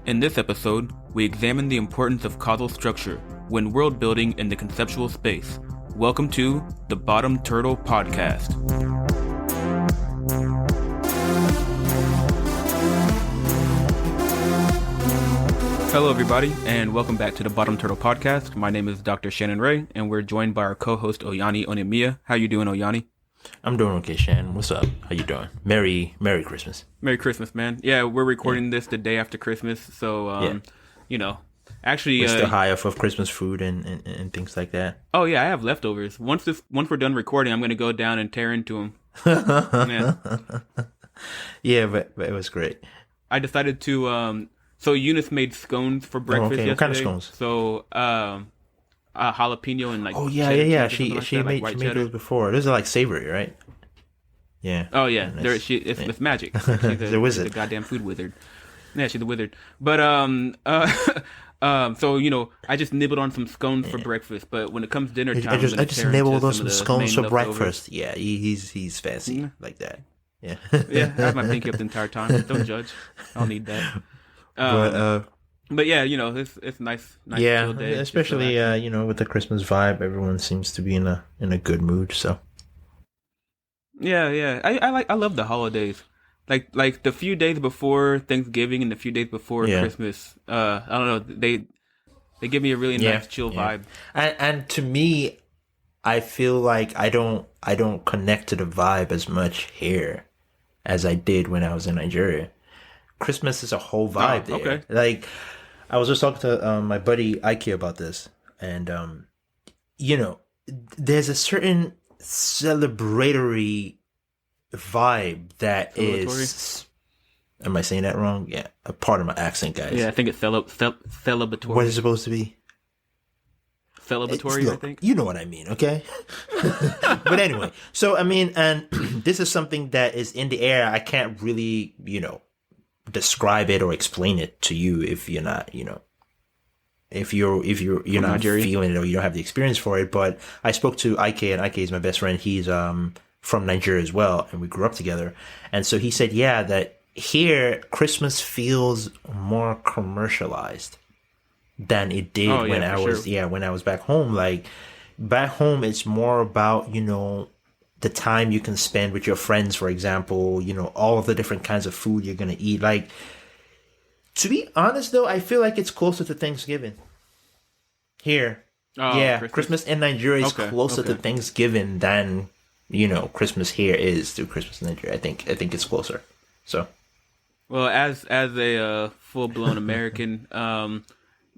In this episode, we examine the importance of causal structure when world building in the conceptual space. Welcome to the Bottom Turtle Podcast. Hello, everybody, and welcome back to the Bottom Turtle Podcast. My name is Dr. Shannon Ray, and we're joined by our co-host Oyani Onemiya. How you doing, Oyani? I'm doing okay, Shan. What's up? How you doing? Merry Christmas. Merry Christmas, man. Yeah, we're recording this the day after Christmas, so, you know, actually... We're still high off of Christmas food and things like that. Oh, yeah, I have leftovers. Once we're done recording, I'm going to go down and tear into them. Yeah, yeah, but it was great. I decided to... So Eunice made scones for breakfast yesterday. What kind of scones? So, jalapeno and like... Oh, yeah. She made those before. Those are like savory, right? Yeah. Oh, yeah. Nice. It's magic. She's a wizard. She's a goddamn food wizard. Yeah, she's a wizard. But, so, you know, I just nibbled on some scones for breakfast. But when it comes dinner time... I just nibbled on some scones for breakfast. Yeah, he's fancy like that. Yeah. Yeah, I have my pinky up the entire time. Don't judge. I don't need that. But yeah, you know, it's nice yeah, chill day. Especially you know, with the Christmas vibe, everyone seems to be in a good mood. So yeah, I love the holidays. Like the few days before Thanksgiving and the few days before Christmas. I don't know, they give me a really nice chill vibe. And to me, I feel like I don't connect to the vibe as much here as I did when I was in Nigeria. Christmas is a whole vibe there. Okay. Like, I was just talking to my buddy Ike about this, and you know, there's a certain celebratory vibe that is. Am I saying that wrong? Yeah, a part of my accent, guys. Yeah, I think it's celebratory. What is it supposed to be? Celebratory, I think. You know what I mean, okay? But anyway, so I mean, and this is something that is in the air. I can't really, you know, describe it or explain it to you if you're not, you know, if you're not Nigeria. feeling it or you don't have the experience for it. But I spoke to Ike, and Ike is my best friend. He's from Nigeria as well, and we grew up together. And so he said, yeah, that here Christmas feels more commercialized than it did when I was back home. Like, back home, it's more about, you know, the time you can spend with your friends, for example, you know, all of the different kinds of food you're going to eat. Like, to be honest, though, I feel like it's closer to Thanksgiving here. Oh, Christmas in Nigeria is closer to Thanksgiving than, you know, Christmas here is to Christmas in Nigeria. I think it's closer. So, well, as a full-blown American,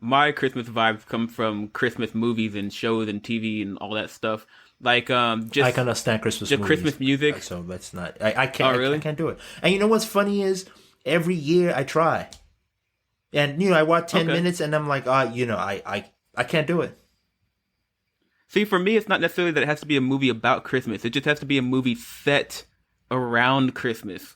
my Christmas vibes come from Christmas movies and shows and TV and all that stuff. Like, just I can understand Christmas movies. Christmas music. So let's not. I can't. Oh, really? I can't do it. And you know what's funny is every year I try, and you know I watch 10 minutes and I'm like, you know, I can't do it. See, for me, it's not necessarily that it has to be a movie about Christmas. It just has to be a movie set around Christmas.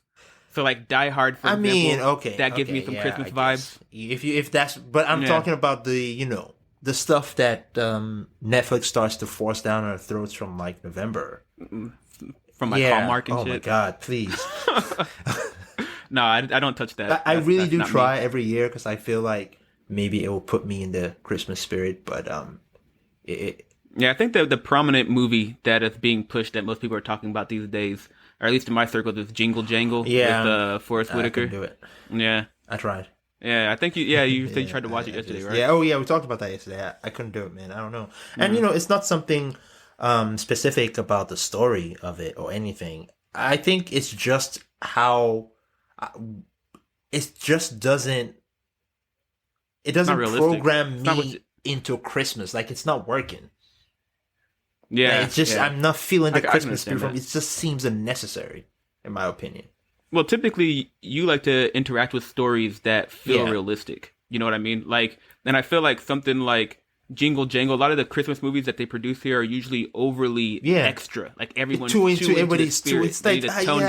So, like Die Hard, for example, that gives me some Christmas vibes. If that's, but I'm talking about the, you know, the stuff that Netflix starts to force down our throats from like November, from like Hallmark and shit. Oh my god, please! No, I don't touch that. I really do try every year because I feel like maybe it will put me in the Christmas spirit. But yeah, I think the prominent movie that is being pushed that most people are talking about these days, or at least in my circles, is Jingle Jangle with Forrest Whitaker. I couldn't do it. Yeah, I tried. Yeah, I think you said you tried to watch it yesterday, right? Yeah, we talked about that yesterday. I couldn't do it, man. I don't know. And, you know, it's not something specific about the story of it or anything. I think it's just how it just doesn't program me into Christmas. Like, it's not working. Yeah. Like, it's just, I'm not feeling the Christmas spirit from it. It just seems unnecessary, in my opinion. Well, typically, you like to interact with stories that feel realistic. You know what I mean? Like, and I feel like something like Jingle Jangle, a lot of the Christmas movies that they produce here are usually overly extra. Like, everyone's too into everybody's too. It's like, I don't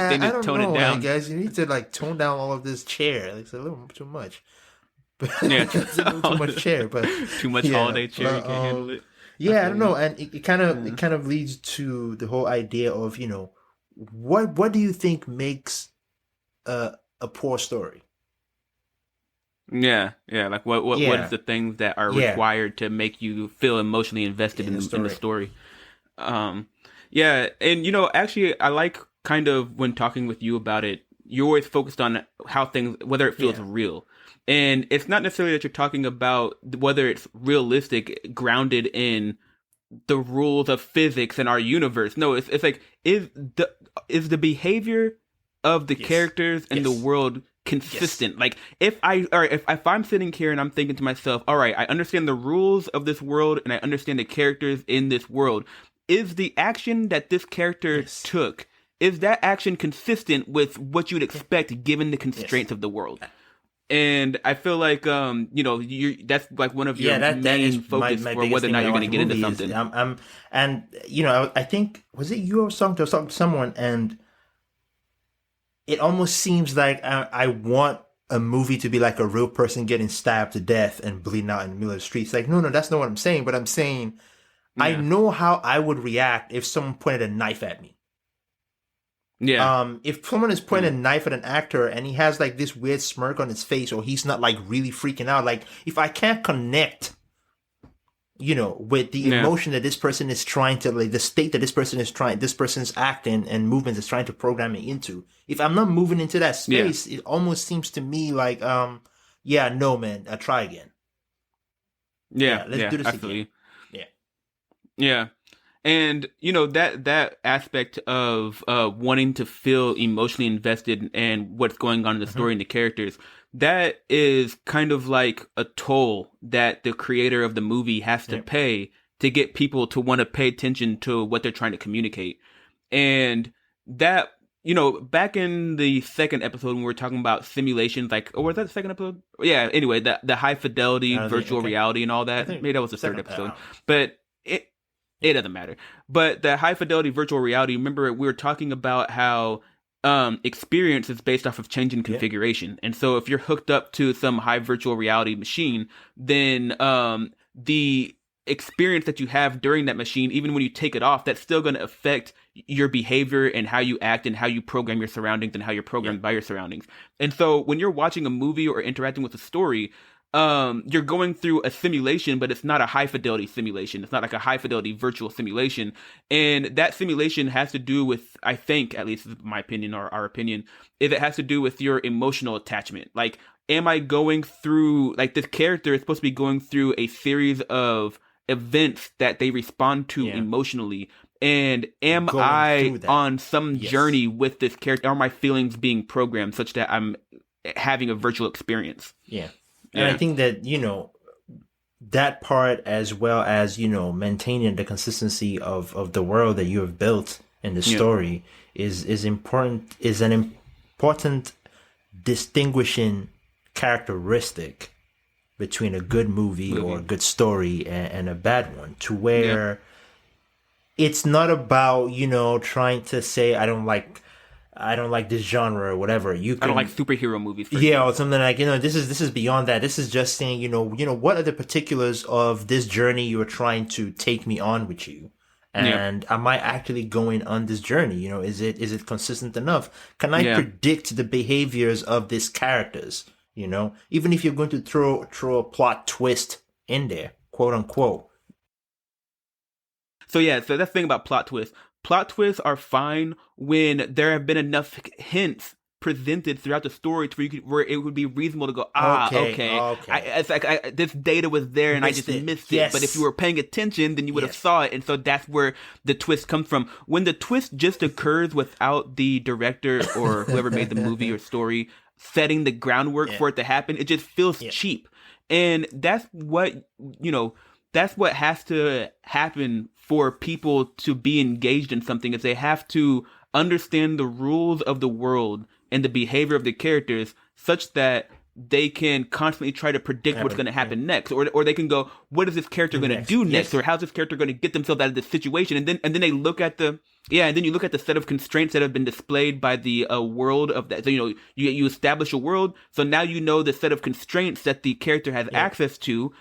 know, it down. Guys, you need to like tone down all of this chair. Like, it's a little too much. Yeah, it's a little too much chair, but too much holiday chair. You can't handle it. Yeah, I don't know, and it kind of leads to the whole idea of, you know, what do you think makes a poor story? Yeah. Like what is the things that are Yeah. required to make you feel emotionally invested In the in the story. story? Yeah, and actually, I like kind of when talking with you about it. You're always focused on how things, whether it feels Yeah. real, and it's not necessarily that you're talking about whether it's realistic, grounded in the rules of physics in our universe. No, it's like is the behavior of the Yes. characters and the Yes. world Yes. consistent? Like if I'm sitting here and I'm thinking to myself, all right, I understand the rules of this world and I understand the characters in this world. Is the action that this character Yes. took, is that action consistent with what you'd Yeah. expect given the Yes. constraints of the world? And I feel like you that's like one of your Yeah, that is main focus my for biggest whether or thing not when I you're going watch to a get into movie is something. and I think was it you I was talking to someone, and it almost seems like I want a movie to be like a real person getting stabbed to death and bleeding out in the middle of the streets. Like, no, that's not what I'm saying. But I'm saying I Yeah. know how I would react if someone pointed a knife at me. Yeah. If someone is pointing Yeah. a knife at an actor and he has like this weird smirk on his face, or he's not like really freaking out, like if I can't connect, with the Yeah. emotion that this person is trying to, like the state that this person's acting and movements is trying to program me into. If I'm not moving into that Yeah. space, it almost seems to me like, yeah, no, man, try again. Yeah. Let's Yeah. do this I feel again. you. Yeah, Yeah. And that aspect of wanting to feel emotionally invested in what's going on in the story and the characters, that is kind of like a toll that the creator of the movie has to yeah, pay to get people to want to pay attention to what they're trying to communicate. And that, back in the second episode when we were talking about simulations, like, or was that the second episode? Yeah, anyway, the high fidelity virtual okay. reality and all I that. think Maybe that was the third second. episode. But it doesn't matter. But the high fidelity virtual reality, remember we were talking about how experience is based off of changing configuration. And so if you're hooked up to some high virtual reality machine, then the experience that you have during that machine, even when you take it off, that's still going to affect your behavior and how you act and how you program your surroundings and how you're programmed by your surroundings. And so when you're watching a movie or interacting with a story, you're going through a simulation, but it's not a high fidelity simulation. It's not like a high fidelity virtual simulation. And that simulation has to do with, I think, at least my opinion or our opinion, is it has to do with your emotional attachment. Like, am I going through, like, this character is supposed to be going through a series of events that they respond to emotionally. And am Going I through that. on some journey with this character? Are my feelings being programmed such that I'm having a virtual experience? Yeah. And I think that, that part, as well as, maintaining the consistency of the world that you have built in the story is important, is an important distinguishing characteristic between a good movie or a good story and a bad one, to where it's not about, trying to say, I don't like this genre or whatever. I don't like superhero movies. Or something like, this is beyond that. This is just saying, what are the particulars of this journey you are trying to take me on with you? And am I actually going on this journey? Is it consistent enough? Can I predict the behaviors of these characters? Even if you're going to throw a plot twist in there, quote unquote. So that's the thing about plot twists. Plot twists are fine when there have been enough hints presented throughout the story to where it would be reasonable to go, okay. It's like this data was there and I just missed it. But if you were paying attention, then you would have saw it. And so that's where the twist comes from. When the twist just occurs without the director or whoever made the movie or story setting the groundwork for it to happen, it just feels cheap. And that's what has to happen for people to be engaged in something, is they have to understand the rules of the world and the behavior of the characters such that they can constantly try to predict what's going to happen next, or they can go, what is this character going to do next, or how's this character going to get themselves out of this situation, and then they look at the and then you look at the set of constraints that have been displayed by the world of that. So you establish a world, so now the set of constraints that the character has access to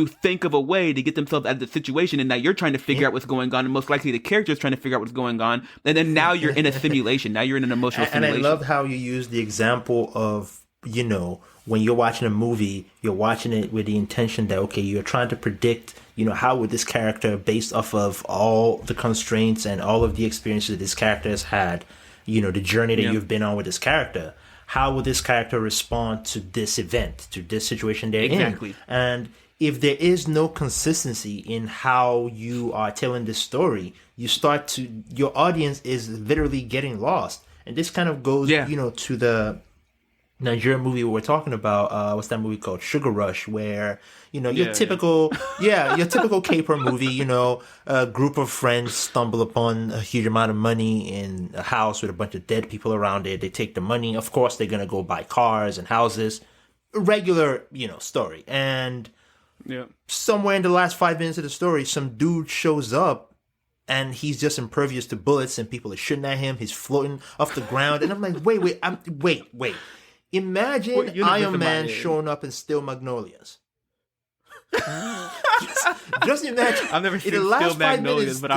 think of a way to get themselves out of the situation, and now you're trying to figure out what's going on, and most likely the character is trying to figure out what's going on, and then now you're in a simulation. Now you're in an emotional simulation. And I love how you use the example of when you're watching a movie, you're watching it with the intention that, okay, you're trying to predict, how would this character, based off of all the constraints and all of the experiences this character has had, the journey that you've been on with this character, how will this character respond to this event, to this situation they're in? And if there is no consistency in how you are telling this story, your audience is literally getting lost. And this kind of goes, to the Nigerian movie we're talking about. What's that movie called? Sugar Rush, where your typical caper movie. A group of friends stumble upon a huge amount of money in a house with a bunch of dead people around it. They take the money. Of course, they're gonna go buy cars and houses. A regular, story. And somewhere in the last 5 minutes of the story, some dude shows up. And he's just impervious to bullets, and people are shooting at him. He's floating off the ground, and I'm like, wait. Imagine Iron Man showing up in Steel Magnolias. just imagine. I've never seen Steel Magnolias, but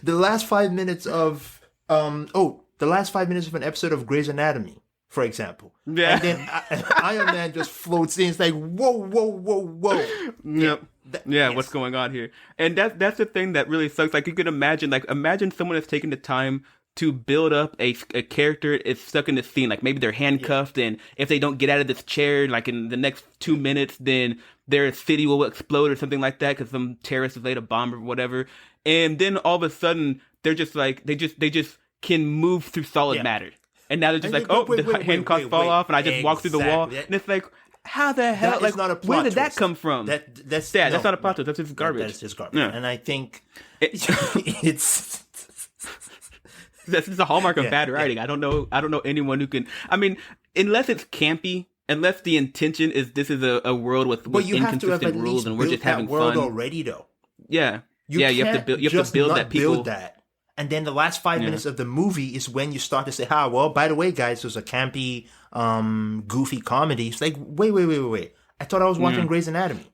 the last 5 minutes of the last 5 minutes of an episode of Grey's Anatomy, for example. Yeah. And then Iron Man just floats in. It's like, whoa. Yep. What's going on here? And that's the thing that really sucks. Like, you could imagine someone has taken the time to build up a character is stuck in the scene. Like, maybe they're handcuffed, and if they don't get out of this chair, like in the next 2 minutes, then their city will explode or something like that because some terrorist has laid a bomb or whatever. And then all of a sudden, they're just like, they just can move through solid matter. And now they're just the handcuffs fall off, and I just walk through the wall. And it's like, how the hell? Like, not a plot where did that come from? That's not a plot twist. That's just garbage. That's just garbage. Yeah. And I think it's that's just a hallmark of bad writing. I don't know anyone who can. I mean, unless it's campy, unless the intention is this is a world with inconsistent rules, and we're just having fun already, though. Yeah, you have to build. You have to build that people. Build that. And then the last 5 minutes of the movie is when you start to say, well, by the way, guys, there's a campy, goofy comedy. It's like, wait. I thought I was watching Grey's Anatomy.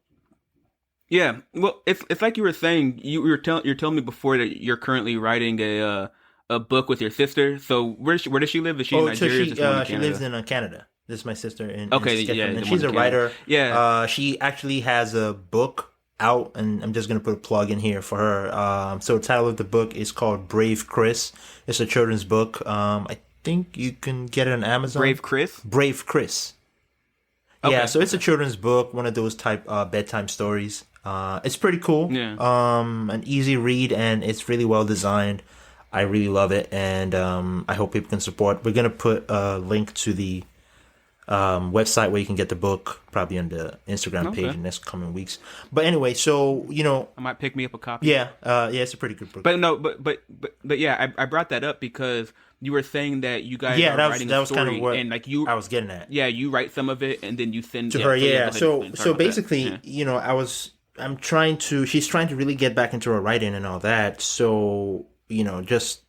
Yeah. Well, it's like you were saying, you're telling me before that you're currently writing a book with your sister. So where does she live? Is she in Nigeria? She lives in Canada. This is my sister in Saskatchewan. And she's a writer. Yeah. She actually has a book out, and I'm just going to put a plug in here for her. So the title of the book is called Brave Chris. It's a children's book. I think you can get it on Amazon. Brave Chris? Brave Chris. Okay. Yeah, so it's a children's book, one of those type bedtime stories. It's pretty cool. Yeah. An easy read, and it's really well designed. I really love it, and I hope people can support. We're going to put a link to the website where you can get the book, probably on the Instagram page in the next coming weeks. But anyway, so I might pick me up a copy. Yeah, it's a pretty good book. But yeah, I brought that up because you were saying that you guys are writing a story, kind of what and I was getting at. Yeah, you write some of it and then you send to her. Yeah, so basically, she's trying to really get back into her writing and all that. So just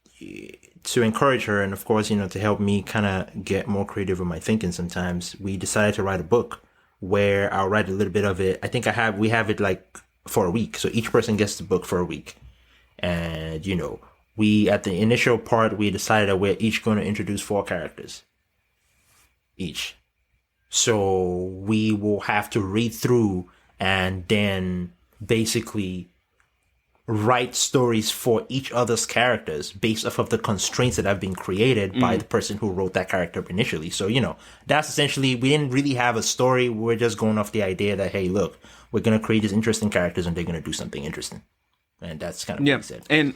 to encourage her, and of course, to help me kind of get more creative with my thinking sometimes, we decided to write a book where I'll write a little bit of it. I think we have it like for a week. So each person gets the book for a week. And, we, at the initial part, we decided that we're each going to introduce 4 characters each. So we will have to read through and then basically write stories for each other's characters based off of the constraints that have been created by the person who wrote that character initially. So, that's essentially, we didn't really have a story. We're just going off the idea that, hey, look, we're going to create these interesting characters and they're going to do something interesting. And that's kind of what we said.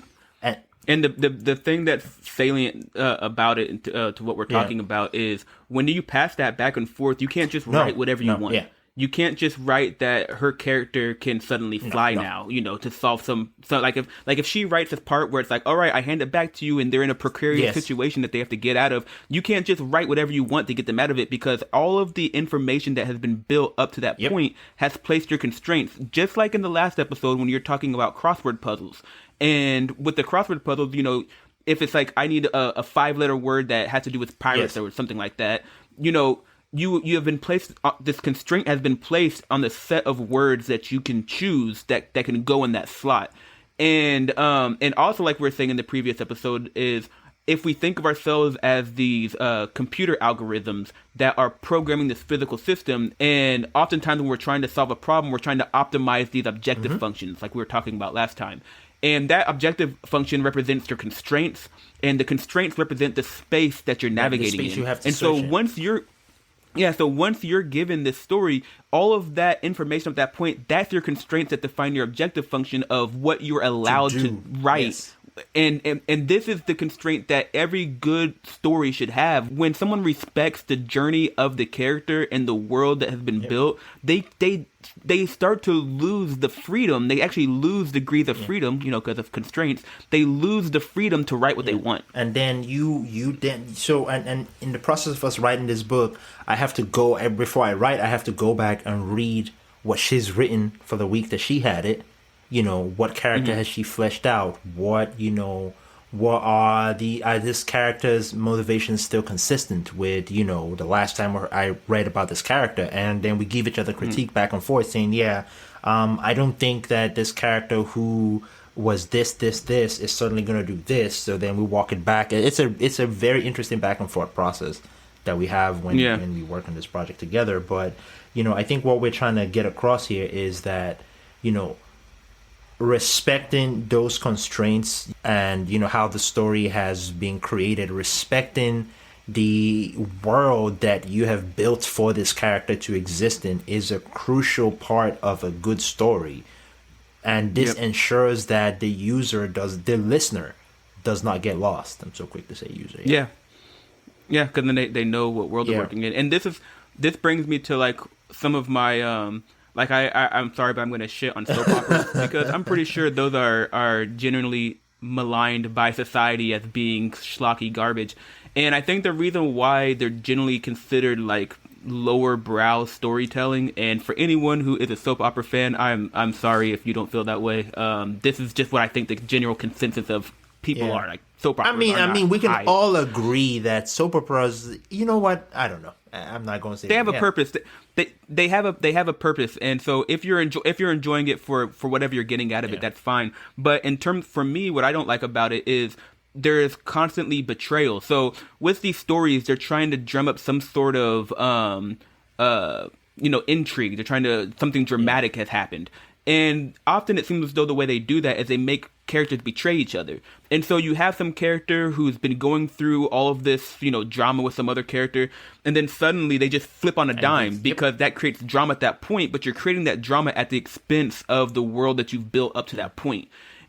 And the thing that's salient about it to what we're talking about is when you pass that back and forth, you can't just write whatever you want. Yeah. You can't just write that her character can suddenly fly now, to solve some if she writes this part where it's like, all right, I hand it back to you and they're in a precarious situation that they have to get out of. You can't just write whatever you want to get them out of it, because all of the information that has been built up to that point has placed your constraints. Just like in the last episode when you're talking about crossword puzzles. And with the crossword puzzles, if it's like I need a 5-letter word that has to do with pirates or something like that, you have been placed, this constraint has been placed on the set of words that you can choose that can go in that slot. And also, like we were saying in the previous episode, is if we think of ourselves as these computer algorithms that are programming this physical system, and oftentimes when we're trying to solve a problem, we're trying to optimize these objective functions, like we were talking about last time. And that objective function represents your constraints, and the constraints represent the space that you're navigating the space in. You have to and so search in. once you're given this story, all of that information at that point, that's your constraints that define your objective function of what you're allowed to write. Yes. And this is the constraint that every good story should have. When someone respects the journey of the character and the world that has been built, they start to lose the freedom. They actually lose degrees of freedom, because of constraints. They lose the freedom to write what they want. And then and in the process of us writing this book, I have to go, before I write, I have to go back and read what she's written for the week that she had it. What character has she fleshed out? What are this character's motivations still consistent with, the last time I read about this character? And then we give each other critique back and forth saying, I don't think that this character who was this is certainly going to do this. So then we walk it back. It's a very interesting back and forth process that we have when we work on this project together. But, I think what we're trying to get across here is that, respecting those constraints and how the story has been created, respecting the world that you have built for this character to exist in is a crucial part of a good story. And this ensures that the listener does not get lost. I'm so quick to say user. Yeah, because then they know what world they're working in. And this brings me to like some of my I'm sorry, but I'm going to shit on soap operas because I'm pretty sure those are generally maligned by society as being schlocky garbage. And I think the reason why they're generally considered like lower brow storytelling, and for anyone who is a soap opera fan, I'm sorry if you don't feel that way. This is just what I think the general consensus of people are like. Soap operas. I mean, we can all agree that soap operas. You know what? I don't know. I'm not going to say they have a purpose. They have a purpose, and so if you're enjoying it for whatever you're getting out of it, that's fine. But for me, what I don't like about it is there is constantly betrayal. So with these stories, they're trying to drum up some sort of intrigue. They're trying to something dramatic has happened. And often it seems as though the way they do that is they make characters betray each other. And so you have some character who's been going through all of this, drama with some other character, and then suddenly they just flip on a dime because that creates drama at that point, but you're creating that drama at the expense of the world that you've built up to that point.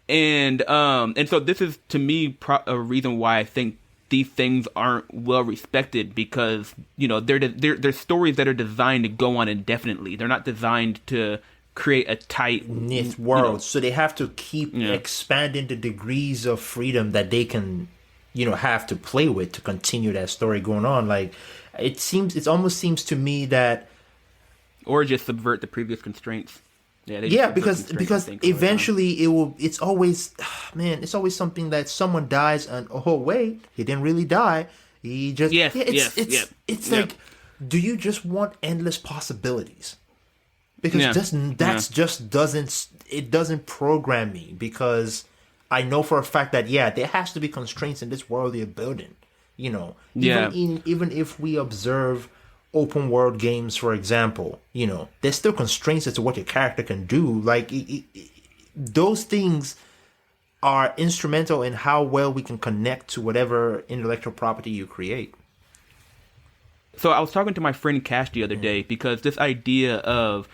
And so this is, to me, a reason why I think these things aren't well respected, because, they're stories that are designed to go on indefinitely. They're not designed to create a tight knit world, so they have to keep expanding the degrees of freedom that they can have to play with to continue that story going on. Like it almost seems to me that, or just subvert the previous constraints. Because eventually it's always something that someone dies and oh wait, he didn't really die, he just it's like, do you just want endless possibilities? Because just doesn't program me, because I know for a fact that there has to be constraints in this world you're building. Even if we observe open world games, for example, there's still constraints as to what your character can do. Like those things are instrumental in how well we can connect to whatever intellectual property you create. So I was talking to my friend Cash the other day, because this idea of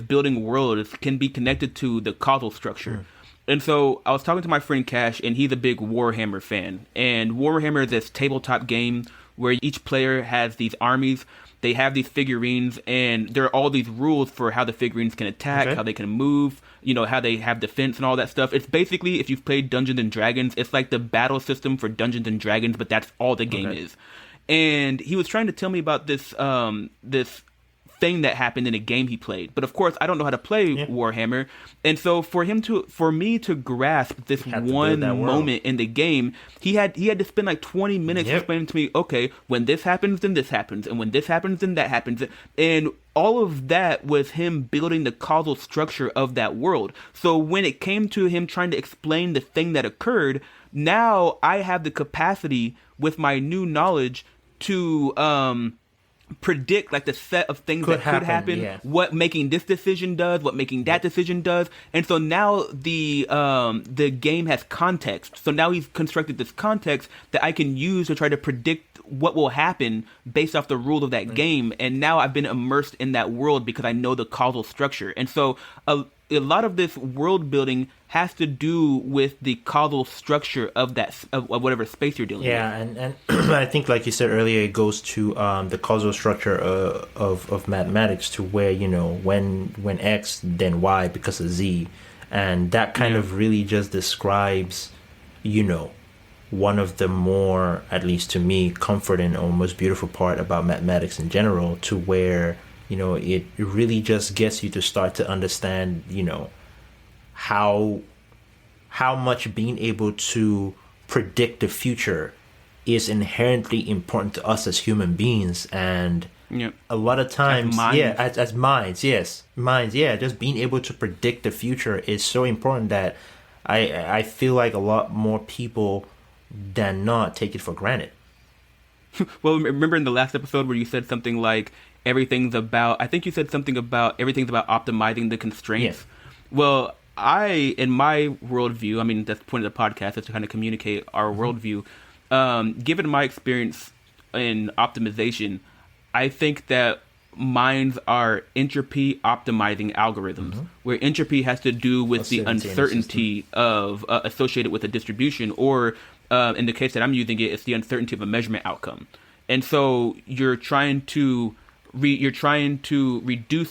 building worlds can be connected to the causal structure. And so I was talking to my friend Cash, and he's a big Warhammer fan. And Warhammer is this tabletop game where each player has these armies. They have these figurines, and there are all these rules for how the figurines can attack, how they can move, how they have defense and all that stuff. It's basically, if you've played Dungeons and Dragons, it's like the battle system for Dungeons and Dragons, but that's all the game is. And he was trying to tell me about this thing that happened in a game he played, but of course I don't know how to play Warhammer, and so for me to grasp this one moment in the game, he had to spend like 20 minutes explaining to me, okay, when this happens, then this happens, and when this happens, then that happens. And all of that was him building the causal structure of that world. So when it came to him trying to explain the thing that occurred, now I have the capacity with my new knowledge to predict like the set of things that could happen, yeah. what making this decision does, what making that decision does. And so now the game has context. So now he's constructed this context that I can use to try to predict what will happen based off the rules of that game. And now I've been immersed in that world because I know the causal structure. And so a lot of this world building has to do with the causal structure of of whatever space you're dealing with. Yeah, and I think, like you said earlier, it goes to the causal structure of mathematics, to where, you know, when X, then Y because of Z. And that kind of really just describes, you know, one of the more, at least to me, comforting or most beautiful part about mathematics in general, to where, you know, it really just gets you to start to understand, you know, how much being able to predict the future is inherently important to us as human beings. And a lot of times, as minds, just being able to predict the future is so important that I feel like a lot more people than not take it for granted. Well, remember in the last episode where you said something like everything's about optimizing the constraints? Yeah. Well, in my worldview, I mean, that's the point of the podcast, is to kind of communicate our worldview. Given my experience in optimization, I think that minds are entropy optimizing algorithms, where entropy has to do with the uncertainty of associated with a distribution, or in the case that I'm using it, it's the uncertainty of a measurement outcome. And so you're trying to reduce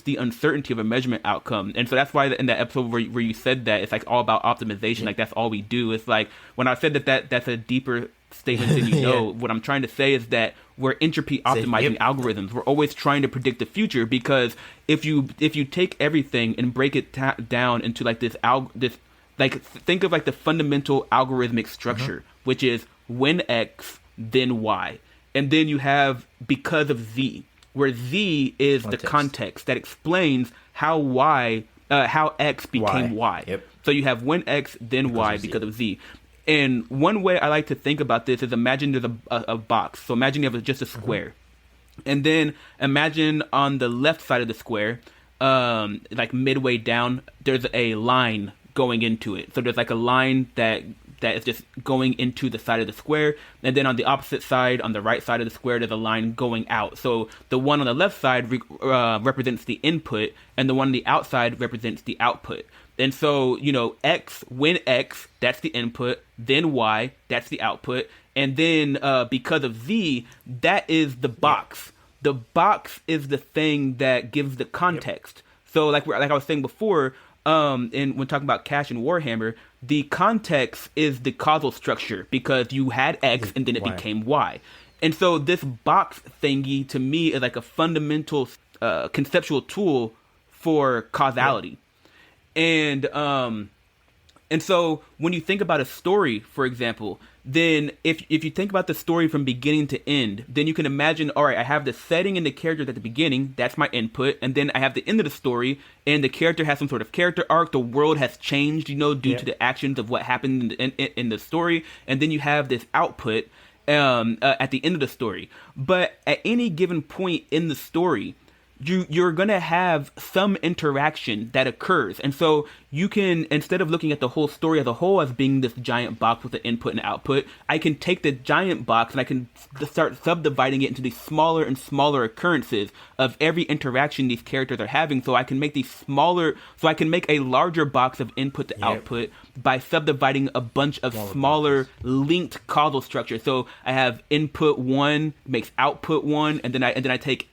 the uncertainty of a measurement outcome. And so that's why in that episode where you said that it's like all about optimization, like that's all we do. It's like when I said that's a deeper statement than you know, what I'm trying to say is that we're entropy optimizing algorithms. We're always trying to predict the future, because if you take everything and break it down into like this like, think of like the fundamental algorithmic structure, which is when X, then Y. And then you have because of Z, where Z is the context that explains how X became Y. Yep. So you have when X, then Y because of Z. And one way I like to think about this is imagine there's a box. So imagine you have just a square. And then imagine on the left side of the square, like midway down, there's a line going into it. So there's like a line that is just going into the side of the square, and then on the opposite side, on the right side of the square, there's a line going out. So the one on the left side represents the input, and the one on the outside represents the output. And so, you know, X, when X, that's the input, then Y, that's the output, and then because of Z, that is the box. The box is the thing that gives the context. So like I was saying before, and when talking about Cash and Warhammer, the context is the causal structure, because you had X and then it became Y. And so this box thingy to me is like a fundamental conceptual tool for causality. And so when you think about a story, for example, then if you think about the story from beginning to end, then you can imagine, all right, I have the setting and the characters at the beginning, that's my input, and then I have the end of the story, and the character has some sort of character arc, the world has changed, you know, due to the actions of what happened in the story, and then you have this output at the end of the story. But at any given point in the story, you're going to have some interaction that occurs. And so you can, instead of looking at the whole story as a whole as being this giant box with the input and output, I can take the giant box and I can start subdividing it into these smaller and smaller occurrences of every interaction these characters are having. So I can make a larger box of input to output by subdividing a bunch of smaller linked causal structures. So I have input 1 makes output 1, and then I take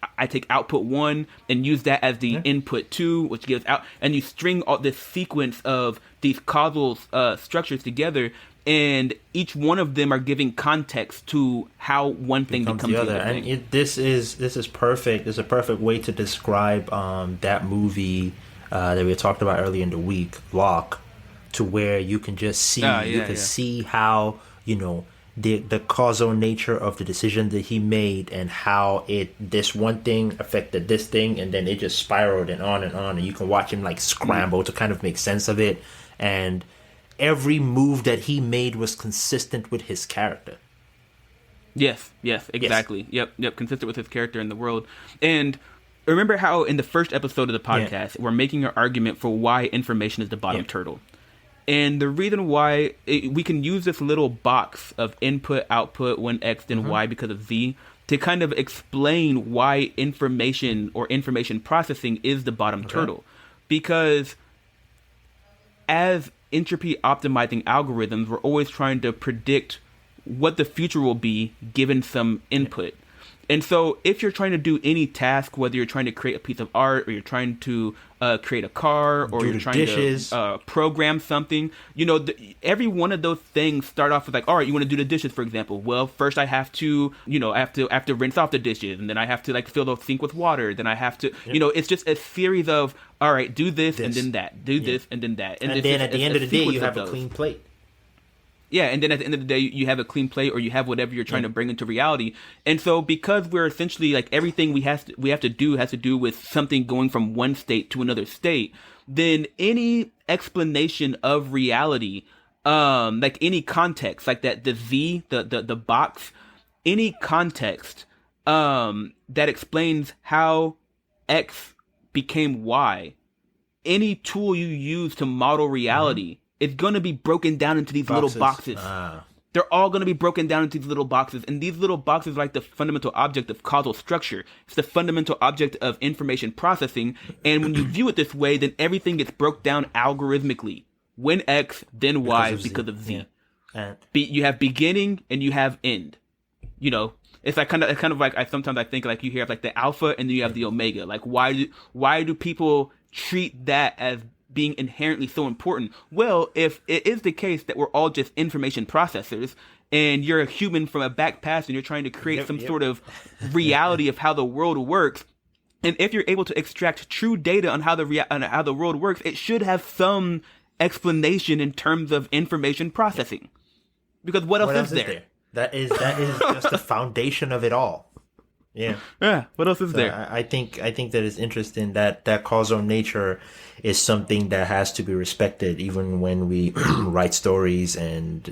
output 1 and use that as the input 2, which gives out, and you string all this sequence of these causal structures together, and each one of them are giving context to how one thing becomes the other. And this is perfect. It's a perfect way to describe that movie that we talked about earlier in the week, Locke, to where you can just see see how, you know, the causal nature of the decision that he made, and how this one thing affected this thing, and then it just spiraled and on, and you can watch him like scramble to kind of make sense of it. And every move that he made was consistent with his character. Yes, exactly. Yes. Yep, consistent with his character in the world. And remember how in the first episode of the podcast, we're making an argument for why information is the bottom turtle. And the reason why we can use this little box of input, output, when X, then Y because of Z, to kind of explain why information or information processing is the bottom turtle. Because as entropy optimizing algorithms, we're always trying to predict what the future will be given some input. And so if you're trying to do any task, whether you're trying to create a piece of art, or you're trying to create a car, or you're trying to program something, every one of those things start off with like, all right, you want to do the dishes, for example. Well, first I have to, I have to rinse off the dishes, and then I have to like fill the sink with water. Then I have to, it's just a series of, all right, do this and then that, do this and then that. And then at the end of the day, you have a clean plate. Yeah, and then at the end of the day, you have a clean plate, or you have whatever you're trying to bring into reality. And so because we're essentially like everything we have to do has to do with something going from one state to another state, then any explanation of reality, like any context, like that, the Z, the box, any context that explains how X became Y, any tool you use to model reality, it's going to be broken down into these little boxes. They're all going to be broken down into these little boxes. And these little boxes are like the fundamental object of causal structure. It's the fundamental object of information processing. And when you view it this way, then everything gets broke down algorithmically. When X, then Y, because of Z. Yeah. You have beginning and you have end. It's like kind of like sometimes I think like you have like the alpha and then you have the omega. Like why do people treat that as being inherently so important? Well, if it is the case that we're all just information processors, and you're a human from a back past, and you're trying to create some sort of reality of how the world works, and if you're able to extract true data on how the world works, it should have some explanation in terms of information processing. Because what else is there? That is just the foundation of it all. Yeah. What else is there? I think that it's interesting that causal nature is something that has to be respected, even when we write stories and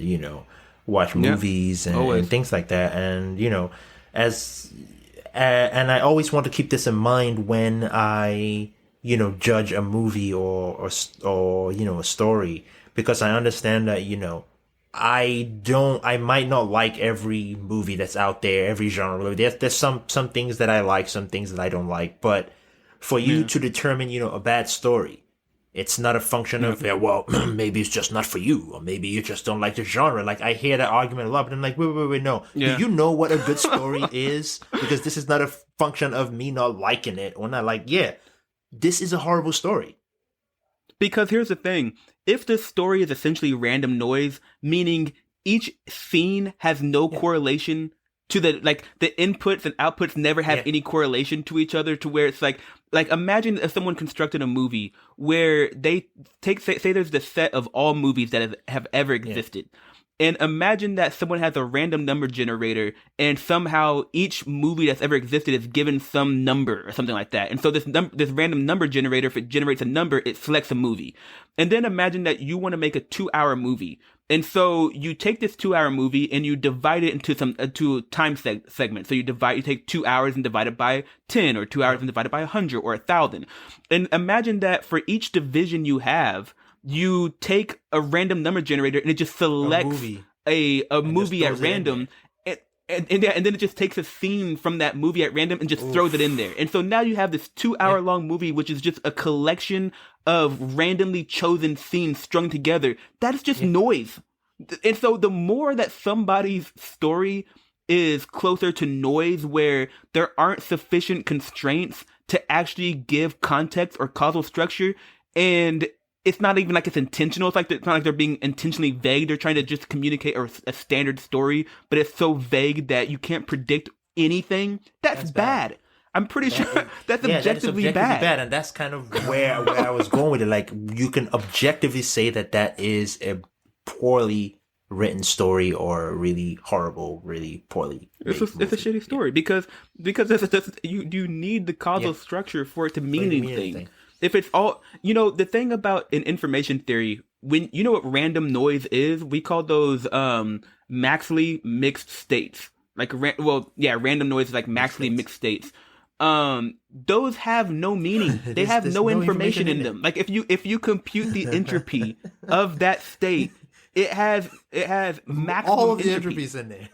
watch movies and things like that. And and I always want to keep this in mind when I judge a movie or a story, because I understand that I might not like every movie that's out there, every genre. There's some things that I like, some things that I don't like. But for you to determine, a bad story, it's not a function of, well, maybe it's just not for you, or maybe you just don't like the genre. Like, I hear that argument a lot, but I'm like, wait, no. Yeah. Do you know what a good story is? Because this is not a function of me not liking it, or not like, this is a horrible story. Because here's the thing. If the story is essentially random noise, meaning each scene has no correlation to the inputs and outputs never have any correlation to each other, to where it's like imagine if someone constructed a movie where they say there's the set of all movies that have ever existed. And imagine that someone has a random number generator, and somehow each movie that's ever existed is given some number or something like that. And so this random number generator, if it generates a number, it selects a movie. And then imagine that you want to make a 2-hour movie. And so you take this 2-hour movie and you divide it into time segments. So you take 2 hours and divide it by 10, or 2 hours and divide it by 100 or 1,000. And imagine that for each division you have, you take a random number generator and it just selects a movie at random, and then it just takes a scene from that movie at random and just throws it in there. And so now you have this 2-hour long movie, which is just a collection of randomly chosen scenes strung together. That's just noise. And so the more that somebody's story is closer to noise, where there aren't sufficient constraints to actually give context or causal structure, and it's not even like it's intentional. It's not like they're being intentionally vague. They're trying to just communicate a standard story, but it's so vague that you can't predict anything. That's bad. I'm pretty sure that's objectively bad. And that's kind of where I was going with it. Like, you can objectively say that is a poorly written story or really horrible, really poorly It's made it's a movie. shitty story because you need the causal structure for it to mean Doesn't mean anything. anything. If it's all, the thing about an information theory, when you know what random noise is, we call those maximally mixed states. Like random noise is like maximally mixed states. Those have no meaning. They have There's no no information in information in them. Like if you compute the entropy of that state, it has maximum All of the entropy. entropy's in there.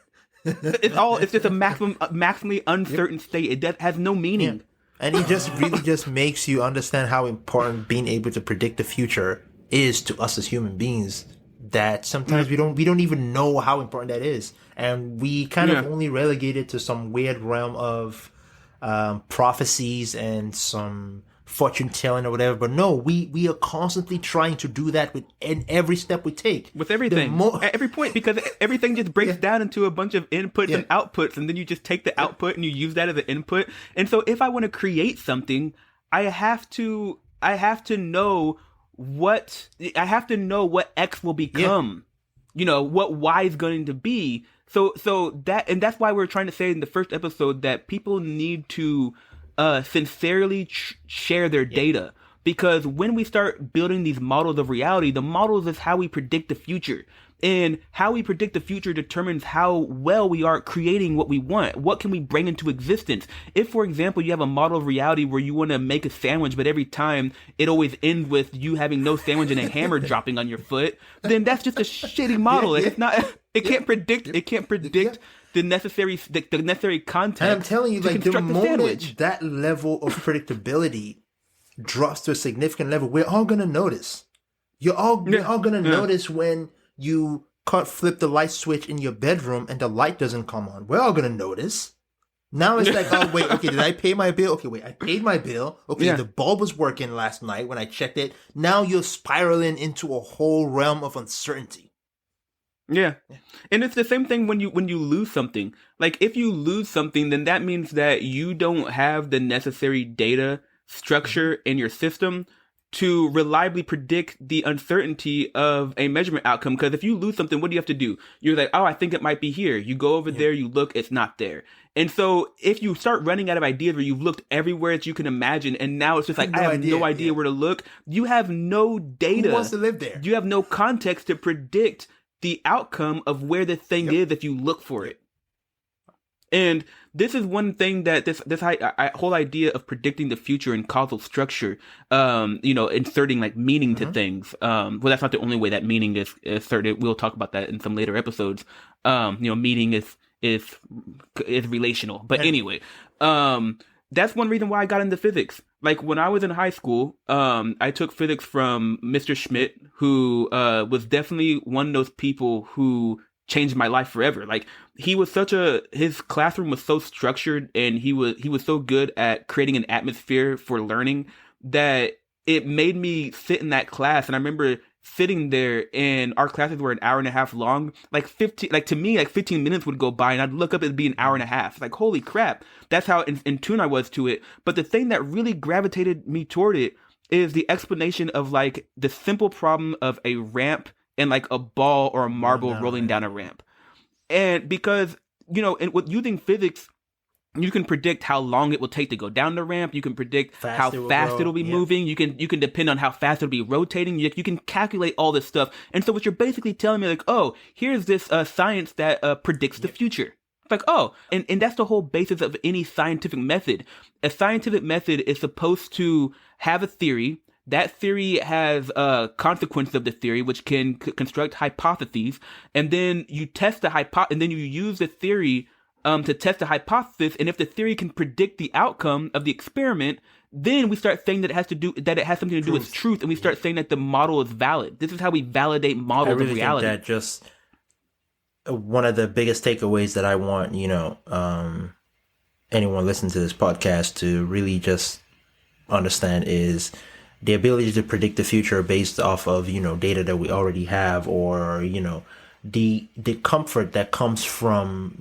It's just a maximally uncertain state. It has no meaning. And it just really just makes you understand how important being able to predict the future is to us as human beings. That sometimes we don't even know how important that is, and we kind of only relegate it to some weird realm of prophecies and some fortune telling or whatever. But no, we are constantly trying to do that in every step we take. With everything, at every point, because everything just breaks down into a bunch of inputs and outputs, and then you just take the output and you use that as an input. And so, if I want to create something, I have to know what X will become. What Y is going to be. So that's why we're trying to say in the first episode that people need to sincerely share their data, because when we start building these models of reality, the models is how we predict the future, and how we predict the future determines how well we are creating what we want. What can we bring into existence? If, for example, you have a model of reality where you want to make a sandwich, but every time it always ends with you having no sandwich and a hammer dropping on your foot, then that's just a shitty model. It's not. It can't predict. It can't predict the necessary context. And I'm telling you, like, the moment sandwich. that level of predictability drops to a significant level, we're all gonna notice. We're all gonna notice when you can't flip the light switch in your bedroom and the light doesn't come on. We're all gonna notice. Now it's like, oh wait, okay, did I pay my bill? Okay, wait, I paid my bill. Okay, the bulb was working last night when I checked it. Now you're spiraling into a whole realm of uncertainty. Yeah. And it's the same thing when you lose something. Like, if you lose something, then that means that you don't have the necessary data structure in your system to reliably predict the uncertainty of a measurement outcome. Because if you lose something, what do you have to do? You're like, oh, I think it might be here. You go over there, you look, it's not there. And so if you start running out of ideas where you've looked everywhere that you can imagine, and now it's just like, I have no idea where to look, you have no data. Who wants to live there? You have no context to predict the outcome of where the thing is if you look for it. And this is one thing that this whole idea of predicting the future and causal structure, inserting like meaning to things. Well, that's not the only way that meaning is inserted. We'll talk about that in some later episodes. Meaning is relational. But anyway, that's one reason why I got into physics. Like, when I was in high school, I took physics from Mr. Schmidt, who was definitely one of those people who changed my life forever. Like, his classroom was so structured, and he was so good at creating an atmosphere for learning that it made me sit in that class. And I remember sitting there, and our classes were an hour and a half long. To me, 15 minutes would go by, and I'd look up, it'd be an hour and a half. It's like, holy crap. That's how in tune I was to it. But the thing that really gravitated me toward it is the explanation of, like, the simple problem of a ramp and, like, a ball or a marble rolling down a ramp. And because, with using physics, you can predict how long it will take to go down the ramp. You can predict how fast it'll be moving. You can depend on how fast it'll be rotating. You can calculate all this stuff. And so what you're basically telling me, like, oh, here's this science that predicts the future. It's like, oh, and that's the whole basis of any scientific method. A scientific method is supposed to have a theory. That theory has consequences of the theory, which can construct hypotheses. And then you test and then you use the theory to test the hypothesis, and if the theory can predict the outcome of the experiment, then we start saying that it has something to do with truth, and we start saying that the model is valid. This is how we validate models of reality. I really think that just one of the biggest takeaways that I want, anyone listening to this podcast to really just understand is the ability to predict the future based off of, data that we already have, or, the comfort that comes from,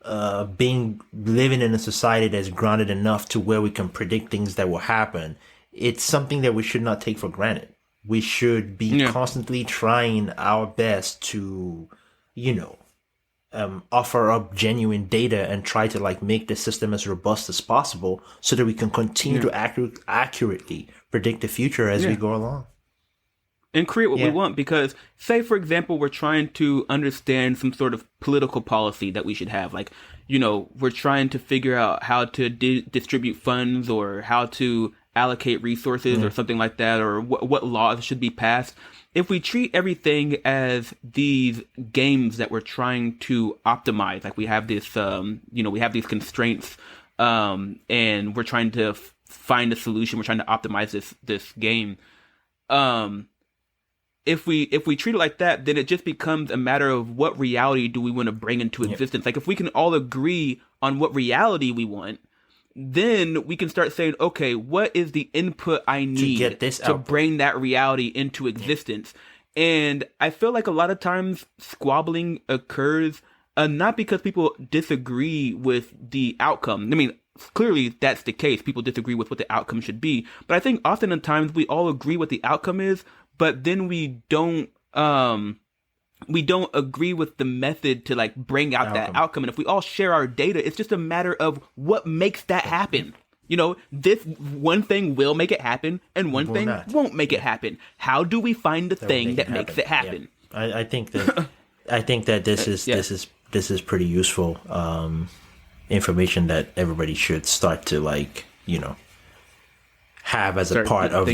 living in a society that's grounded enough to where we can predict things that will happen. It's something that we should not take for granted. we should be constantly trying our best to, you know, offer up genuine data and try to like make the system as robust as possible so that we can continue to accurately predict the future as we go along. And create what we want, because say, for example, we're trying to understand some sort of political policy that we should have. Like, you know, we're trying to figure out how to distribute funds or how to allocate resources or something like that, or what laws should be passed. If we treat everything as these games that we're trying to optimize, like we have this, we have these constraints, and we're trying to find a solution. We're trying to optimize this game. If we treat it like that, then it just becomes a matter of what reality do we want to bring into existence. Like if we can all agree on what reality we want, then we can start saying, okay, what is the input I need to bring that reality into existence? And I feel like a lot of times squabbling occurs not because people disagree with the outcome. I mean, clearly that's the case. People disagree with what the outcome should be. But I think often at times we all agree what the outcome is, but then we don't agree with the method to like bring out that outcome. And if we all share our data, it's just a matter of what makes that happen. You know, this one thing will make it happen and one thing won't make it happen. How do we find the thing that makes it happen? Yeah. I think that this is pretty useful information that everybody should start to like, you know, have as a part of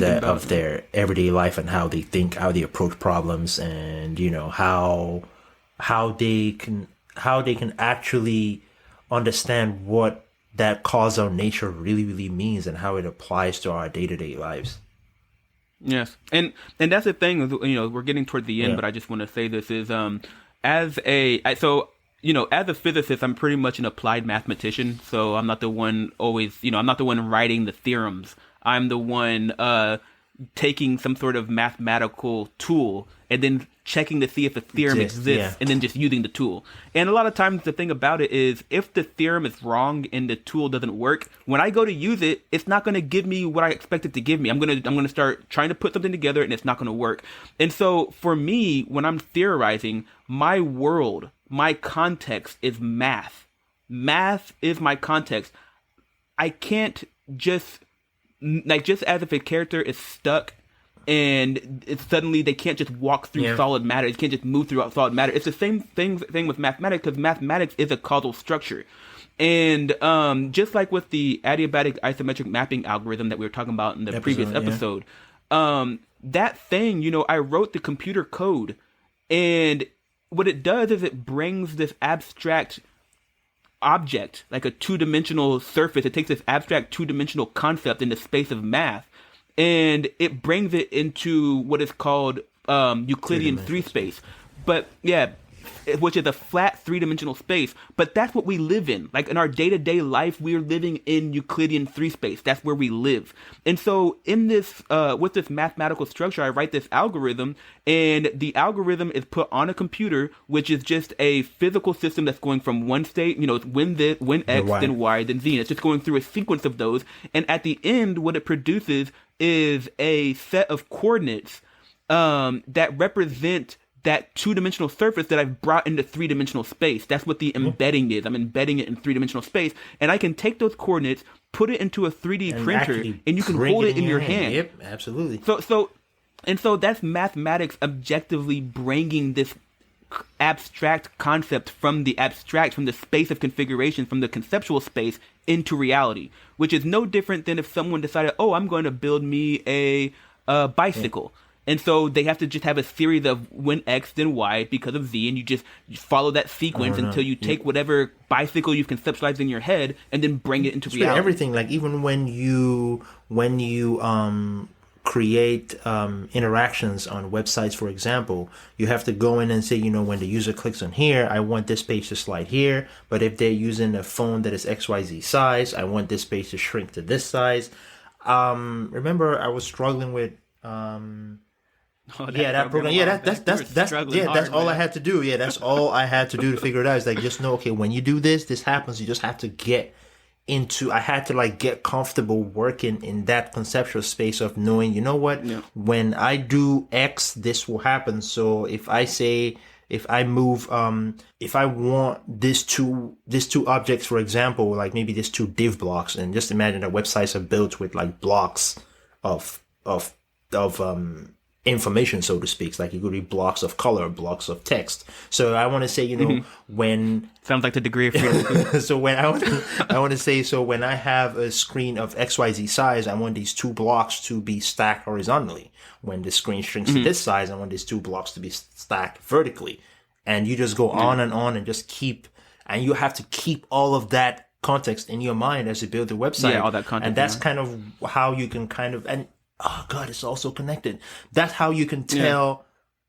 their everyday life and how they think, how they approach problems, and you know how they can actually understand what that causal nature really means and how it applies to our day-to-day lives. Yes, and that's the thing. You know, we're getting toward the end, but I just want to say this is as a physicist, I'm pretty much an applied mathematician. So I'm not the one I'm not the one writing the theorems. I'm the one taking some sort of mathematical tool and then checking to see if a theorem exists and then just using the tool. And a lot of times the thing about it is if the theorem is wrong and the tool doesn't work, when I go to use it, it's not going to give me what I expect it to give me. I'm going to start trying to put something together and it's not going to work. And so for me, when I'm theorizing, my world, my context is math. Math is my context. I can't just as if a character is stuck and suddenly they can't just walk through solid matter. They can't just move through solid matter. It's the same thing with mathematics, because mathematics is a causal structure. And just like with the adiabatic isometric mapping algorithm that we were talking about in the previous episode, that thing, you know, I wrote the computer code, and what it does is it brings this abstract object, like a two-dimensional surface. It takes this abstract two-dimensional concept in the space of math, and it brings it into what is called Euclidean 3 space. But which is a flat three-dimensional space. But that's what we live in. Like in our day-to-day life, we're living in Euclidean 3 space. That's where we live. And so in this, with this mathematical structure, I write this algorithm, and the algorithm is put on a computer, which is just a physical system that's going from one state, you know, when X, then Y, then Z. And it's just going through a sequence of those. And at the end, what it produces is a set of coordinates that represent that two-dimensional surface that I've brought into three-dimensional space. That's what the embedding is. I'm embedding it in three-dimensional space, and I can take those coordinates, put it into a 3D printer, and you can hold it in your hand. Yep, absolutely. So that's mathematics objectively bringing this abstract concept from the space of configuration, from the conceptual space into reality, which is no different than if someone decided, I'm going to build me a bicycle. Yeah. And so they have to just have a series of when X, then Y because of Z, and you follow that sequence until you take whatever bicycle you've conceptualized in your head and then bring it into reality. Everything, like even when you create interactions on websites, for example, you have to go in and say, you know, when the user clicks on here, I want this page to slide here. But if they're using a phone that is XYZ size, I want this page to shrink to this size. Remember, I was struggling with that program. Yeah, that's all I had to do. Yeah, that's all I had to do to figure it out. It's like, just know, okay, when you do this happens. You just have to get I had to like get comfortable working in that conceptual space of knowing, you know what, when I do X, this will happen. So if I say, if I move, if I want these two objects, for example, like maybe these two div blocks, and just imagine that websites are built with like blocks of information, so to speak. Like it could be blocks of color, blocks of text. So I want to say, when sounds like the degree of freedom. so when I want to say, so when I have a screen of XYZ size, I want these two blocks to be stacked horizontally. When the screen shrinks to this size, I want these two blocks to be stacked vertically. And you just go on and just keep, and you have to keep all of that context in your mind as you build the website. Yeah, all that context. And that's kind of how you can and oh God, it's also connected. That's how you can tell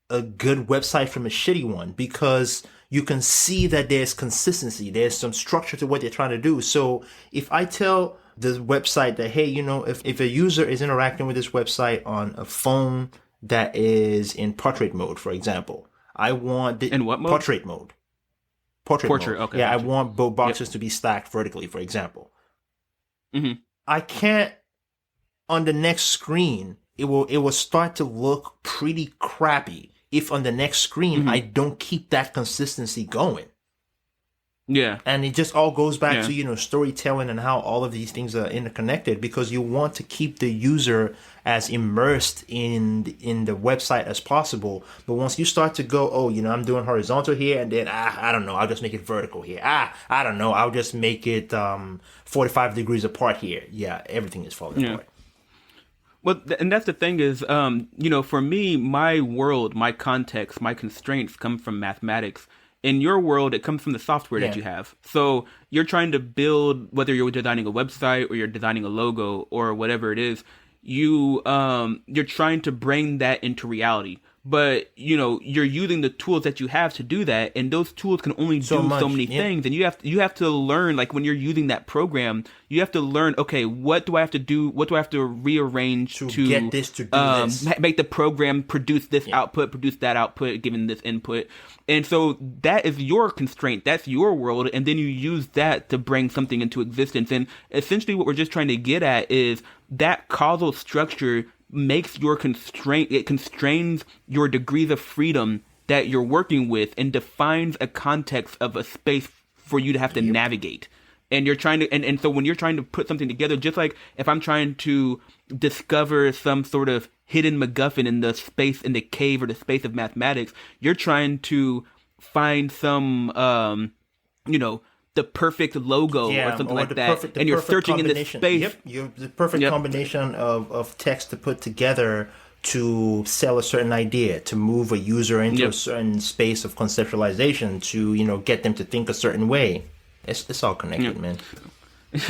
a good website from a shitty one, because you can see that there's consistency. There's some structure to what they're trying to do. So if I tell the website that, hey, if a user is interacting with this website on a phone that is in portrait mode, for example, I want in what mode? Portrait mode. Portrait mode. Okay. Yeah, I want both boxes to be stacked vertically, for example. I can't, on the next screen, it will start to look pretty crappy if on the next screen I don't keep that consistency going. Yeah. And it just all goes back to, storytelling and how all of these things are interconnected, because you want to keep the user as immersed in the website as possible. But once you start to go, I'm doing horizontal here, and then, I don't know, I'll just make it vertical here. I don't know, I'll just make it 45 degrees apart here. Yeah, everything is falling apart. Well, and that's the thing is, for me, my world, my context, my constraints come from mathematics. In your world, it comes from the software that you have. So you're trying to build, whether you're designing a website or you're designing a logo or whatever it is, you're trying to bring that into reality. But, you're using the tools that you have to do that, and those tools can only do so many things. And you have to learn, like when you're using that program, you have to learn, okay, what do I have to do? What do I have to rearrange to get this to do this? Make the program produce this output, produce that output, given this input. And so that is your constraint. That's your world. And then you use that to bring something into existence. And essentially what we're just trying to get at is that causal structure makes your constraint, it constrains your degrees of freedom that you're working with and defines a context of a space for you to have to navigate. And you're trying to, and so when you're trying to put something together, just like if I'm trying to discover some sort of hidden MacGuffin in the space, in the cave or the space of mathematics, you're trying to find some, the perfect logo or something like that, and you're searching in this space. The perfect combination of text to put together to sell a certain idea, to move a user into a certain space of conceptualization, to get them to think a certain way. It's all connected, man.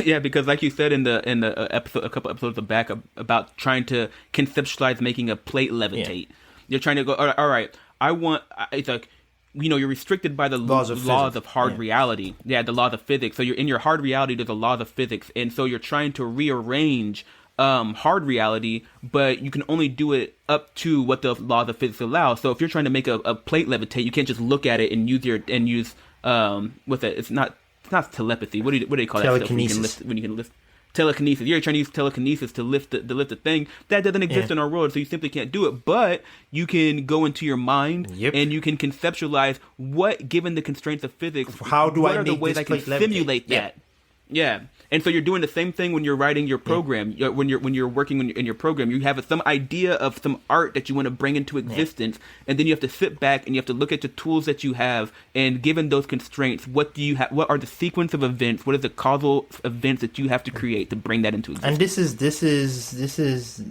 Yeah, because like you said in the episode, a couple episodes back, about trying to conceptualize making a plate levitate. You're trying to go, all right, it's like, you're restricted by the laws of hard reality. Yeah, the laws of physics. So you're in your hard reality, there's the laws of physics. And so you're trying to rearrange hard reality, but you can only do it up to what the laws of physics allow. So if you're trying to make a plate levitate, you can't just look at it and use what's that? It's not telepathy. What do they call telekinesis. That? When you can lift telekinesis. You're trying to use telekinesis to lift the thing that doesn't exist in our world, so you simply can't do it. But you can go into your mind and you can conceptualize what, given the constraints of physics, what are the ways I can simulate that? Yeah. And so you're doing the same thing when you're writing your program. When you're working in your program, you have some idea of some art that you want to bring into existence, and then you have to sit back and you have to look at the tools that you have, and given those constraints, what do you have? What are the sequence of events? What is the causal events that you have to create to bring that into existence? And this is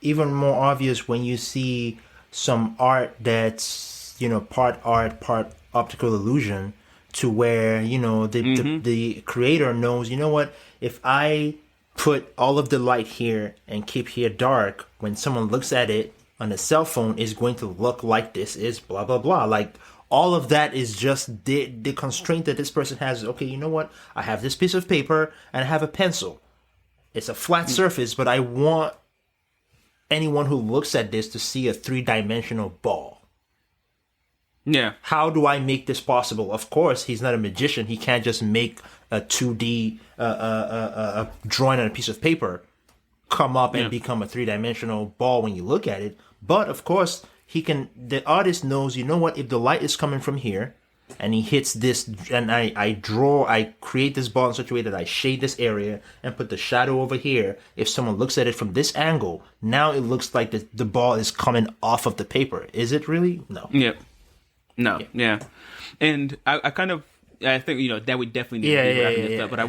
even more obvious when you see some art that's part art, part optical illusion. To where the creator knows, what, if I put all of the light here and keep here dark, when someone looks at it on a cell phone, is going to look like this is blah blah blah. Like all of that is just the constraint that this person has. Okay, you know what? I have this piece of paper and I have a pencil. It's a flat surface, but I want anyone who looks at this to see a 3-dimensional ball. Yeah. How do I make this possible? Of course, he's not a magician. He can't just make a 2D drawing on a piece of paper come up and become a 3-dimensional ball when you look at it. But of course, the artist knows, you know what, if the light is coming from here and he hits this, and I create this ball in such a way that I shade this area and put the shadow over here. If someone looks at it from this angle, now it looks like the ball is coming off of the paper. Is it really? No. Yeah. No. Yeah. And I think, that we definitely need to be wrapping this up. But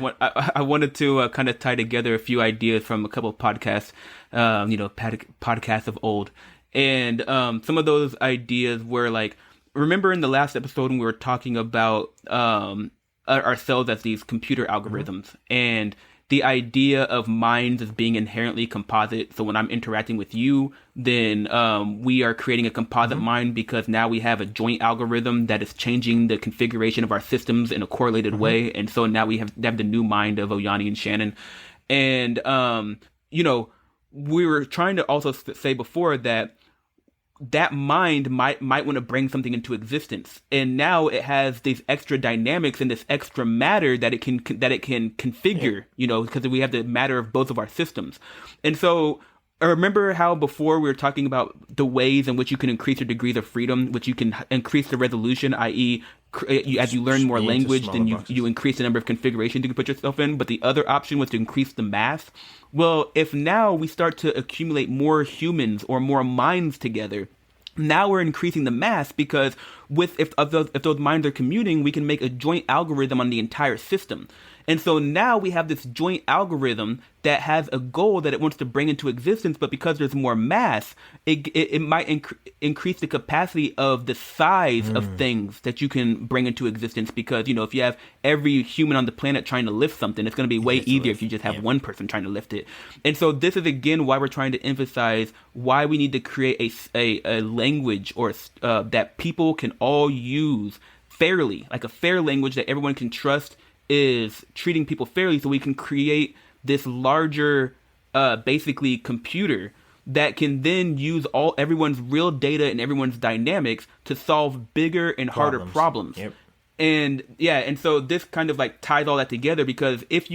I wanted to kind of tie together a few ideas from a couple of podcasts, podcasts of old. And some of those ideas were like, remember in the last episode when we were talking about ourselves as these computer algorithms, and the idea of minds as being inherently composite. So when I'm interacting with you, then we are creating a composite mind, because now we have a joint algorithm that is changing the configuration of our systems in a correlated way. And so now we have the new mind of Oyani and Shannon. And, we were trying to also say before that mind might want to bring something into existence, and now it has these extra dynamics and this extra matter that it can configure, because we have the matter of both of our systems. And so I remember how before we were talking about the ways in which you can increase your degrees of freedom, which you can increase the resolution, i.e. as you learn more language, then you increase the number of configurations you can put yourself in. But the other option was to increase the mass. Well, if now we start to accumulate more humans or more minds together, now we're increasing the mass, because if those minds are commuting, we can make a joint algorithm on the entire system. And so now we have this joint algorithm that has a goal that it wants to bring into existence, but because there's more mass, it might increase the capacity of the size of things that you can bring into existence. Because, if you have every human on the planet trying to lift something, it's going to be way easier if you just have one person trying to lift it. And so this is, again, why we're trying to emphasize why we need to create a language or that people can all use fairly, like a fair language that everyone can trust is treating people fairly, so we can create this larger, basically computer that can then use everyone's real data and everyone's dynamics to solve bigger and harder problems. Yep. And so this kind of like ties all that together, because if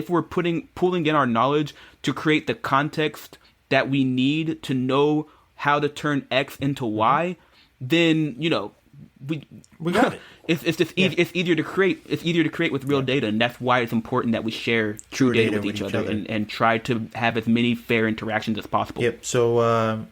we're pulling in our knowledge to create the context that we need to know how to turn X into Y, then we got it. It's just easy. It's easier to create. It's easier to create with real data, and that's why it's important that we share true data with each other. And try to have as many fair interactions as possible. Yep. So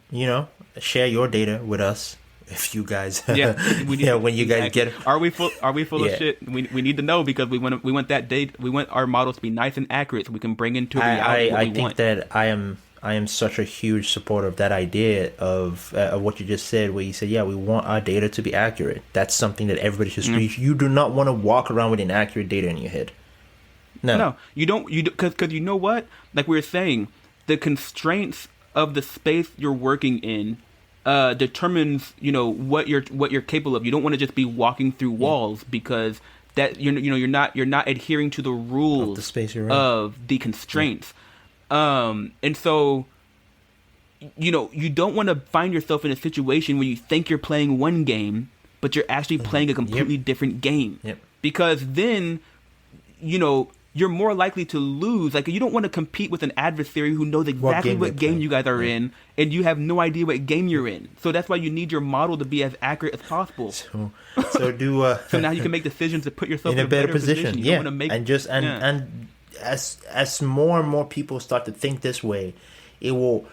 share your data with us if you guys. When you guys get. Are we full of shit? We need to know, because we want that data. We want our models to be nice and accurate, so we can bring into reality what we want. I think that I am such a huge supporter of that idea of what you just said, where you said, we want our data to be accurate. That's something that everybody should screech. You do not want to walk around with inaccurate data in your head. No, you don't. Because you know what? Like we were saying, the constraints of the space you're working in determines what you're capable of. You don't want to just be walking through walls, because that you're not adhering to the rules of the space you're in, of the constraints. And so, you don't want to find yourself in a situation where you think you're playing one game, but you're actually playing a completely different game. Yep. Because then, you're more likely to lose. Like, you don't want to compete with an adversary who knows exactly what game you guys are in, and you have no idea what game you're in. So that's why you need your model to be as accurate as possible. So so now you can make decisions to put yourself in a better position. You don't want to make, as more and more people start to think this way, it will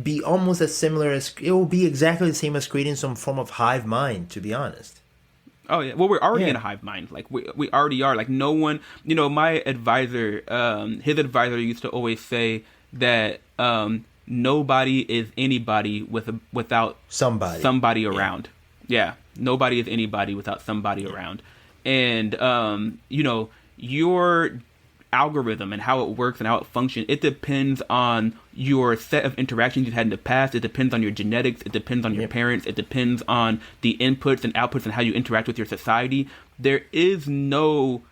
be almost as similar as, it will be exactly the same as creating some form of hive mind, to be honest. Oh yeah, well, we're already in a hive mind. Like we already are. Like, no one, my advisor, his advisor used to always say that nobody is anybody without somebody around. Yeah, nobody is anybody without somebody around. And your algorithm and how it works and how it functions, it depends on your set of interactions you've had in the past. It depends on your genetics. It depends on your parents. It depends on the inputs and outputs and how you interact with your society. There is no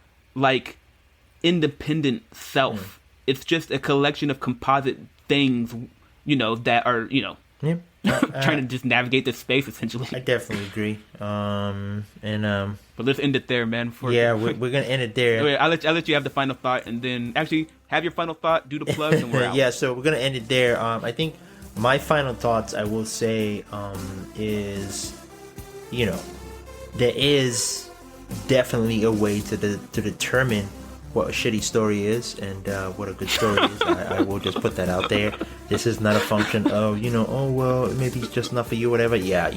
independent self. It's just a collection of composite things, that are, trying to just navigate this space essentially. I definitely agree. But let's end it there, man. We're gonna end it there. Wait, I'll let you have the final thought, and then actually have your final thought, do the plugs, and we're out. Yeah, so we're gonna end it there. I think my final thoughts, I will say, is, there is definitely a way to determine what a shitty story is and what a good story is. I will just put that out there. This is not a function of, oh, well, maybe it's just not for you, whatever. Yeah,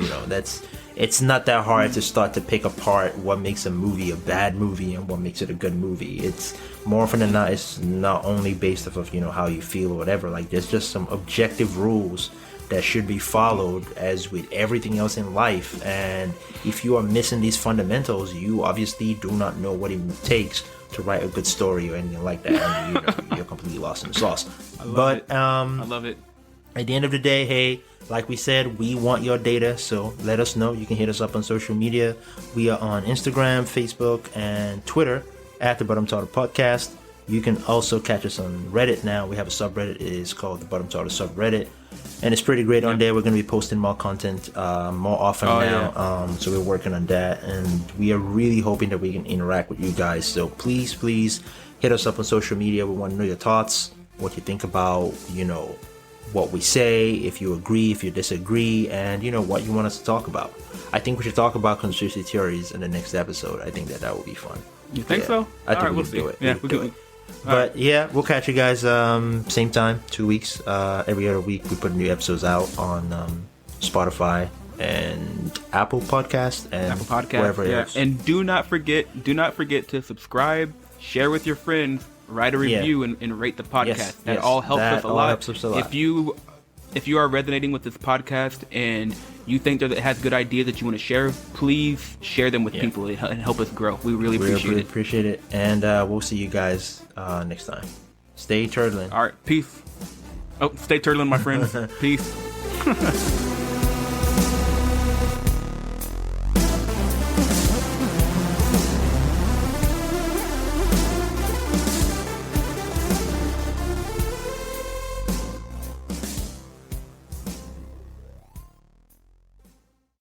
it's not that hard to start to pick apart what makes a movie a bad movie and what makes it a good movie. It's more often than not, it's not only based off of, how you feel or whatever. Like, there's just some objective rules that should be followed as with everything else in life. And if you are missing these fundamentals, you obviously do not know what it takes to write a good story or anything like that, and you're completely lost in the sauce. I love it. At the end of the day, hey, like we said, we want your data, so let us know. You can hit us up on social media. We are on Instagram, Facebook, and Twitter at the Bottom Tartar Podcast. You can also catch us on Reddit now. We have a subreddit. It is called the Bottom Tartar subreddit, and it's pretty great on there. We're going to be posting more content more often now. Yeah. So we're working on that, and we are really hoping that we can interact with you guys. So please hit us up on social media. We want to know your thoughts, what you think about, what we say, if you agree, if you disagree, and what you want us to talk about. I think we should talk about conspiracy theories in the next episode. I think that would be fun. You think so? I think we'll do it. Yeah, we'll do it. But yeah, we'll catch you guys same time, 2 weeks. Every other week we put new episodes out on Spotify and Apple Podcast and wherever else. And do not forget to subscribe, share with your friends, write a review, and rate the podcast. That all helps us a lot. If you are resonating with this podcast and you think that it has good ideas that you want to share, please share them with people and help us grow. We really appreciate it. And we'll see you guys next time. Stay turtling. All right, peace. Oh, stay turtling, my friends. Peace.